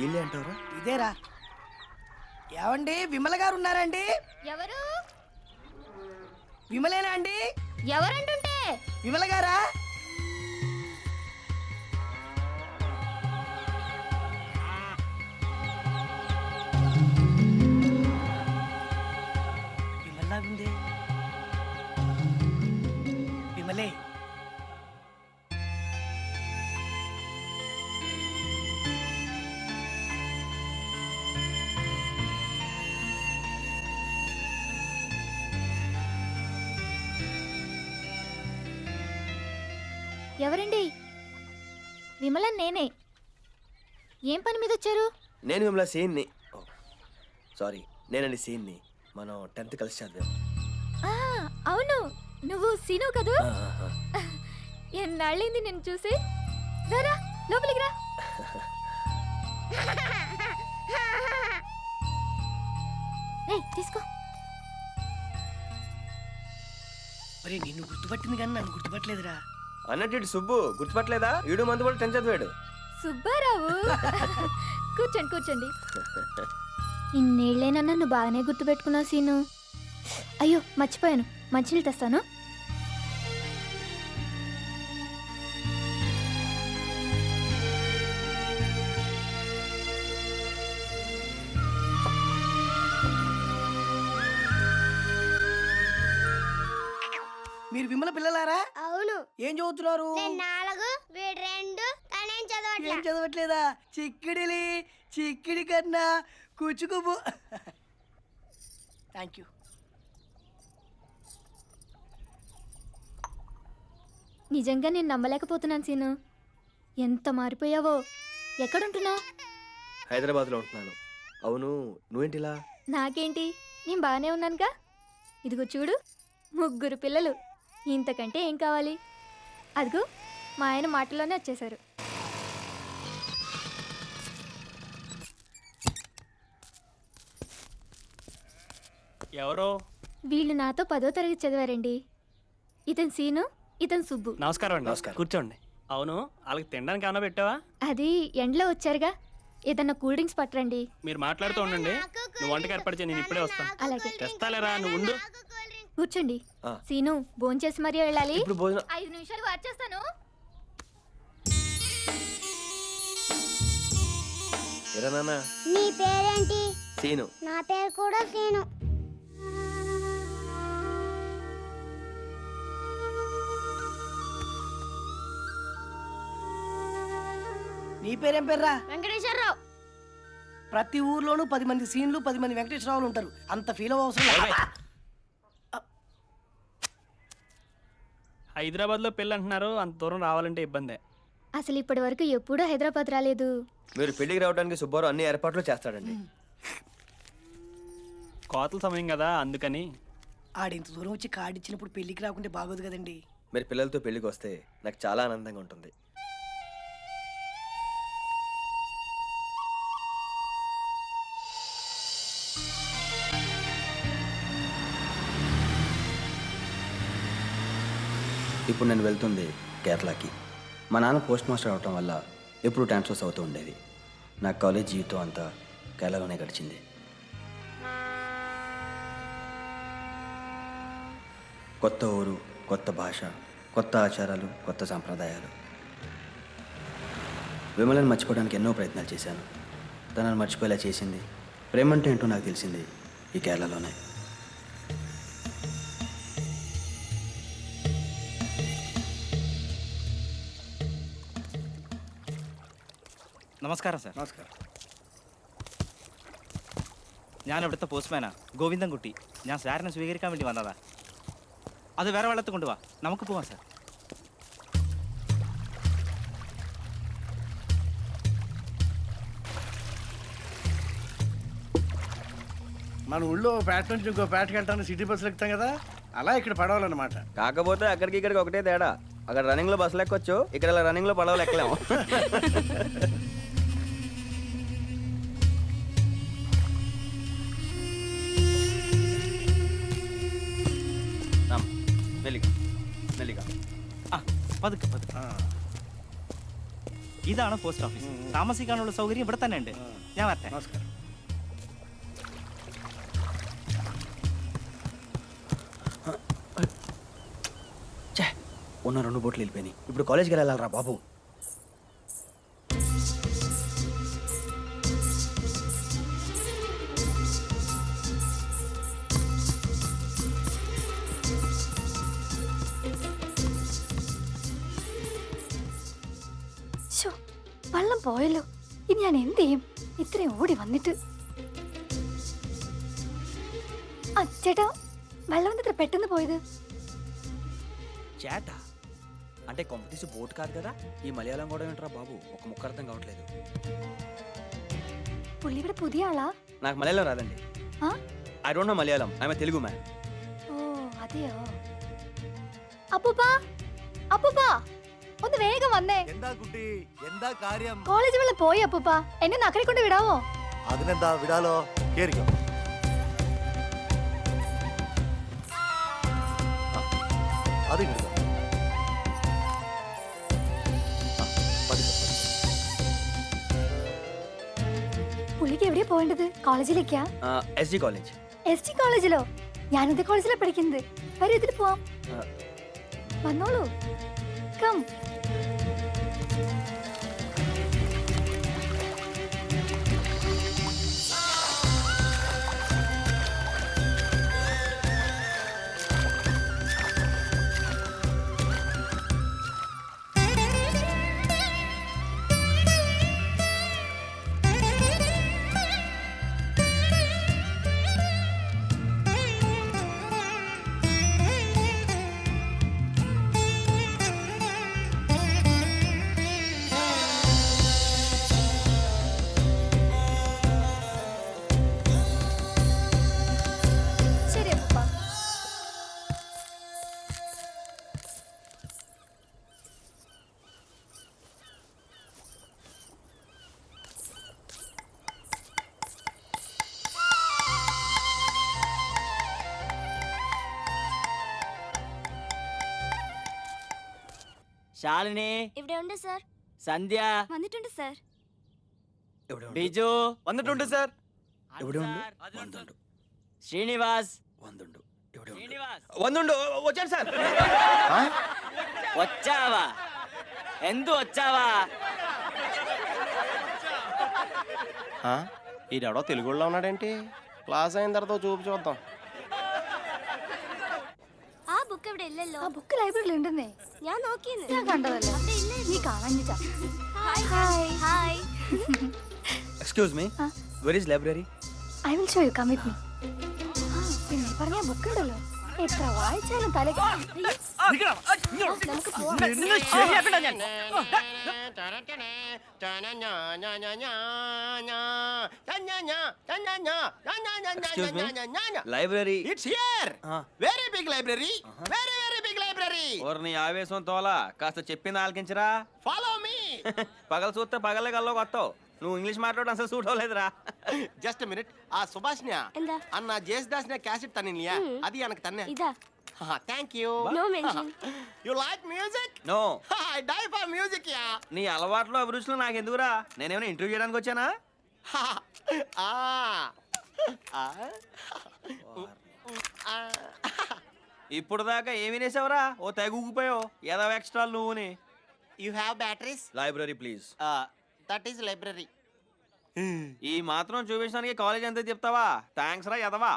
వీళ్ళే అంటారా? ఇదేరా. ఏమండి విమల గారు ఉన్నారండి? ఎవరు? విమలేనా అండి? ఎవరంటుంటే విమల గారా? విమల్లాగుంది. విమలే. ఎవరండి? విమల నేనే. ఏం పని మీద వచ్చారు? నేను విమల సీన్ని. సారీ, నేనండి సీన్ని. మనం 10th కలిసి చదివాం. ఆ, అవును, నువ్వు సీను కదూ? ఎన్నాళ్ళైంది నేను చూసి. రారా లోపలికి రా. తీసుకో. మరి నిన్ను గుర్తుపట్టింది కానీ నన్ను గుర్తుపట్టలేదురా. అన్నట్టు సుబ్బు గుర్తుపట్టలేదా? ఈడు మందు కూడా 10th చదివాడు. సుబ్బారావు. కూర్చోండి కూర్చోండి. ఇన్నేళ్లైనా నన్ను బాగానే గుర్తుపెట్టుకున్నావు సీను. అయ్యో మర్చిపోయాను, మంచినీళ్ళు తెస్తాను. మీరు విమల పిల్లలారా? అవును. ఏం చదువుతున్నారు? 4 వీడు 2 తనేం చదవట్లే. ఏం చదవట్లేదా? చిక్కిడిలి చిక్కిడి కన్నా కూచుకుబు. Thank you. నిజంగా నేను నమ్మలేకపోతున్నాను సీను. ఎంత మారిపోయావో. ఎక్కడుంటున్నావు? హైదరాబాద్లో ఉంటున్నాను. అవును, నువ్వేంటిలా? నాకేంటి, నేను బాగానే ఉన్నానుగా. ఇదిగో చూడు, 3 పిల్లలు. ఇంతకంటే ఏం కావాలి? అదిగో మా ఆయన మాటల్లోనే వచ్చేశారు. ఎవరో? వీళ్ళు నాతో 10వ తరగతి చదివారండి. ఇతను సీను, ఇతను సుబ్బు. నమస్కారం అండి. నమస్కారం, కూర్చోండి. అవును, వాళ్ళకి తినడానికి ఏమైనా పెట్టావా? అది ఎండలో వచ్చారుగా, ఏదన్నా కూల్ డ్రింక్స్ పట్టరండి. మీరు మాట్లాడుతూ ఉండండి, నువ్వు వంటకి ఏర్పాటు చేయి, నేను ఇప్పుడే వస్తాను. అలాగే. తెస్తాలేరా, నువ్వు ఉండు. కూర్చోండి. సీను, భోంచేసి మరీ వెళ్ళాలి. ఇప్పుడు భోజనం 5 నిమిషాలు వచ్చేస్తాను. ఎరా నాన్న? నీ పేరేంటి? సీను. నా పేరు కూడా సీను. నీ పేరేం పేర్రా? వెంకటేశ్వరరావు. ప్రతి ఊర్లోనూ 10 మంది సీన్లు 10 మంది వెంకటేశ్వరరావులు ఉంటారు. అంత ఫీల్ అవసరం లేదు. హైదరాబాద్లో పెళ్ళి అంటున్నారు, అంత దూరం రావాలంటే ఇబ్బందే. అసలు ఇప్పటి వరకు ఎప్పుడూ హైదరాబాద్ రాలేదు. మీరు పెళ్లికి రావడానికి సుబ్బారావు అన్ని ఏర్పాట్లు చేస్తాడండి. కోతల సమయం కదా, అందుకని. ఆడింత దూరం వచ్చి కార్డు ఇచ్చినప్పుడు పెళ్లికి రాకుంటే బాగోదు కదండి. మీరు పిల్లలతో పెళ్లికి వస్తే నాకు చాలా ఆనందంగా ఉంటుంది. ఇప్పుడు నేను వెళ్తుంది కేరళకి. మా నాన్న పోస్ట్ మాస్టర్ అవటం వల్ల ఎప్పుడు ట్రాన్స్ఫర్స్ అవుతూ ఉండేవి. నా కాలేజ్ జీవితం అంతా కేరళలోనే గడిచింది. కొత్త ఊరు, కొత్త భాష, కొత్త ఆచారాలు, కొత్త సాంప్రదాయాలు. విమలను మర్చిపోవడానికి ఎన్నో ప్రయత్నాలు చేశాను. తనను మర్చిపోయేలా చేసింది, ప్రేమంటే ఏంటో నాకు తెలిసింది ఈ కేరళలోనే. നമസ്കാരം സാർ. നമസ്കാരം. ഞാൻ ഇവിടുത്തെ പോസ്റ്റ്മാനാ, ഗോവിന്ദൻകുട്ടി. ഞാൻ സാറിനെ സ്വീകരിക്കാൻ വേണ്ടി വന്നതാ. അത് വേറെ വെള്ളത്തിൽ കൊണ്ടുപോവാ, നമുക്ക് പോവാം സാർ. మన ఊళ్ళో పేట నుంచి ఇంకో పేటకి వెళ్తాను సిటీ బస్సులు ఎక్కుతాం కదా, అలా ఇక్కడ పడవాలన్నమాట. కాకపోతే అక్కడికి ఇక్కడికి ఒకటే తేడా. అక్కడ రన్నింగ్ లో బస్సులు ఎక్కొచ్చు, ఇక్కడ ఇలా రన్నింగ్ లో పడవలు ఎక్కలేము. మెల్లిగా మెల్లిగా. పదుకు పదుకు. ഇതാണ് പോസ്റ്റ് ഓഫീസ്. താമസിക്കാനുള്ള സൗകര്യം ഇവിടെ തന്നെ ഉണ്ട്. ഞാൻ വരട്ടെ. నమస్కారం. ఛే, ఉన్న 2 బోట్లు వెళ్ళిపోయినాయి. ఇప్పుడు కాలేజ్కి వెళ్ళాలరా బాబు. ശോ, വെള്ളം പോയല്ലോ. ഇനി ഞാൻ എന്ത് ചെയ്യും? ഇത്രയും ഓടി വന്നിട്ട്. ആ ചേട്ടാ, വെള്ളം ഇത്ര പെട്ടെന്ന് പോയത്. చేట అంటే కొంపతీసి బోట్ కాదు కదా. ఈ మలయాళం కూడా ఏంట్రా బాబు, ఒక ముక్క అర్థం కావట్లేదు. പുള്ളി ഇവിടെ പുതിയ ആളാ? నాకు మలయాళం రాదండి. ആ? I don't know Malayalam. I Telugu man. ഓ അതെയോ? അപ്പൂപ്പാ, അപ്പൂപ്പാ, ഒന്ന് വേഗം വന്നേ. എന്താ കുട്ടി, എന്താ കാര്യം? കോളേജ് വെള്ളം പോയി അപ്പൂപ്പാ, എന്നെ നക്കരെ കൊണ്ട് വിടാവോ? അതിനെന്താ, വിടാലോ, കേറിക്കോ. അത് കിട്ടും. പുള്ളിക്ക് എവിടെയാ പോകേണ്ടത്? കോളേജിലേക്കാ? SG college. എസ് ടി കോളേജിലോ? ഞാനത് കോളേജിലാ പഠിക്കുന്നത്. വരൂ, ഇതിൽ പോവാം. വന്നോളൂ. കം. ശരി അപ്പൂപ്പാ. ശാലിനി, ഇവിടെ ഉണ്ട് സർ. സന്ധ്യ, വന്നിട്ടുണ്ട് സർ. എവിടെ ഉണ്ട്? ബിജു വന്നിട്ടുണ്ട് സാർ. എവിടെ ഉണ്ട്? వందుండు. ശ്രീനിവാസ്, వందుండు. എവിടെ ഉണ്ട്? ശ്രീനിവാസ് వందుండు. వచ్చాను సార్. వచ్చావా? ఎందు వచ్చావా? ఈడెవడో తెలుగులో ఉన్నాడేంటి? క్లాస్ అయిన తర్వాత చూపు చూద్దాం. ആ ബുക്ക് ഇവിടെ ഇല്ലല്ലോ. ആ ബുക്ക് ലൈബ്രറിയിൽ ഉണ്ടെന്നേ. ഞാൻ നോക്കിയെന്ന്. ഞാൻ കണ്ടതല്ലേ. അവിടെ ഇല്ലായിരുന്നു. നീ കാണാഞ്ഞിട്ടാ. Hi hi. Hi. Excuse me, where is library? I will show you, come with me. പിന്നെ പറഞ്ഞ ബുക്ക് ഉണ്ടല്ലോ, എത്ര വായിച്ചാലും തല. നമുക്ക് പോവാം. Excuse me, library. It's here. Very big library. Very very big library. ఓర్ని ఆవేశం తోలా, కాస్త చెప్పింది ఆలకించరా. Follow me. పగలు చూస్తే పగలే గల్లో కొత్తావు. నువ్వు ఇంగ్లీష్ మాట్లాడడం అసలు సూట్ అవ్వలేదురా. Just minute. ఆ సుభాష్నియా എന്താ? అన్న జేసుదాస్ క్యాసెట్ తన్నియా, అది எனக்கு తన్నే. ഇതാ. Thank you. No mention. You like music? No. I die for music yeah. నీ అలవాట్లు అభిరుచులు నాకు ఎందుకురా? నేనేమైనా ఇంటర్వ్యూ చేయడానికి వచ్చానా? ఇప్పుడు దాకా ఏమి వినేసావురా? ఓ తెగ ఊగిపోయావు. ఏదో ఎక్స్ట్రా నువ్వుని. You have batteries? Library please. That is library. ఈ మాత్రం చూపించడానికి కాలేజ్ అంతా చెప్తావా? థ్యాంక్స్ రా ఎదవా.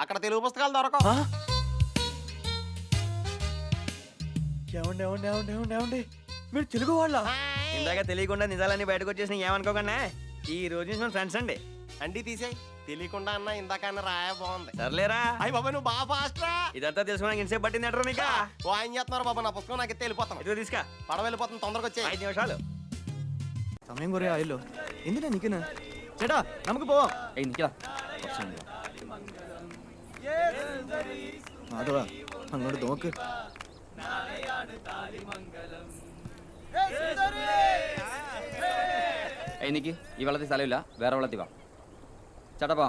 అక్కడ తెలుగు పుస్తకాలు దొరకవు. మీరు తెలుగు వాళ్ళ? ఇందాక తెలియకుండా నిజాలన్నీ బయటకు వచ్చేసి ఏమనుకోకుండా ఈ రోజు నుంచి మన ఫ్రెండ్స్ అండి. అండి తీసేయ్. తెలియకుండా అన్న ఇందాకన్నా రాయ బాగుంది. సర్లేరా. అయ్యి బాబా, నువ్వు బాగా ఫాస్ట్ రా. ఇదంతా తెలుసుకోవడానికి ఇంతసేపు పట్టింది అంటారు మీకు? ఓ ఆయన చేస్తున్నారు బాబా, నా పుస్తకం నాకు ఎత్తే వెళ్ళిపోతాను. ఇదిగో తీసుకా. పడవ వెళ్ళిపోతాను, తొందరగా వచ్చే. 5 నిమిషాలు സമയം കുറേ ആയല്ലോ. എന്തിനാ നിൽക്കുന്നത്? ചേട്ടാ നമുക്ക് പോവാം. നിൽക്കാം. അതോടാ അങ്ങോട്ട് നോക്ക്. എനിക്ക് ഈ വെള്ളത്തിൽ സ്ഥലമില്ല, വേറെ വെള്ളത്തിൽ വാ. ചേട്ടാ പോ.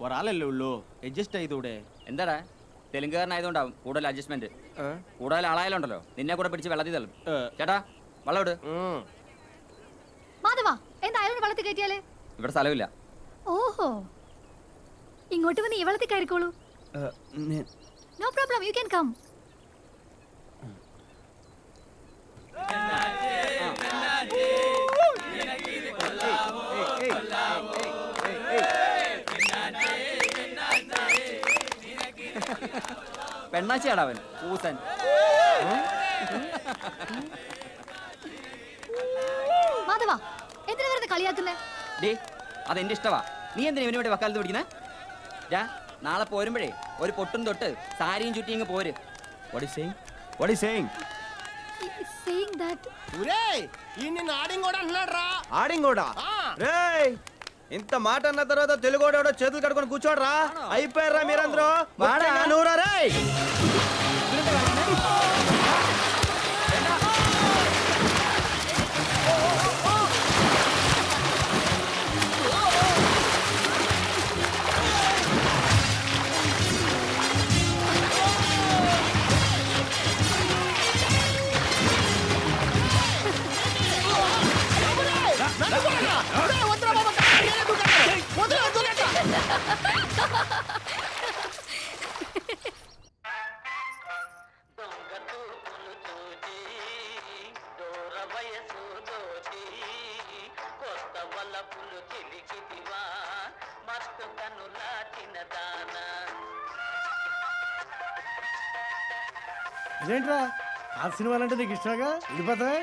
ഒരാളല്ലേ ഉള്ളൂ, അഡ്ജസ്റ്റ് ചെയ്തൂടെ? എന്താടാ, തെലുങ്കുകാരനായതുകൊണ്ടാവും കൂടുതൽ അഡ്ജസ്റ്റ്മെന്റ്. കൂടുതൽ ആളായാലുണ്ടല്ലോ നിന്നെ കൂടെ പിടിച്ച് വെള്ളത്തിൽ തള്ളും. ചേട്ടാ വെള്ളം ഇട്. മാധവ എന്താ അയാളോട് വെള്ളത്തിൽ കയറ്റിയാലേ? ഇവിടെ സ്ഥലമില്ല. ഓഹോ, ഇങ്ങോട്ട് വന്ന് ഈ വെള്ളത്തിൽ കയറിക്കോളൂ. No problem, you can come. പെണ്ണാച്ചിയാടാ അവൻ ഊസൻ. മാധവ എന്തിനാ വെറുതെ കളിയാക്കുന്നേ? ഡേ അതെന്റെ ഇഷ്ടവാ. നീ എന്തിനാ ഇവന് വേണ്ടി വക്കാലത്ത് പിടിക്കുന്നേ? നാളെ പോരുമ്പോഴേ ഒരു പൊട്ടും തൊട്ട് സാരിയും ചുറ്റി ഇങ്ങ് പോര്. What is saying? What is saying? Saying that ఆడింగోడా రేయ్, ఇంత మాట అన్న తర్వాత తెలుగోడో చేతులు కడుకొని కూర్చోడరా. అయిపోయారా మీరందరూ? నూరా రేయ్. ఇదేంట్రా ఆ సినిమాలంటే నీకు ఇష్టంగా వెళ్ళిపోతావే?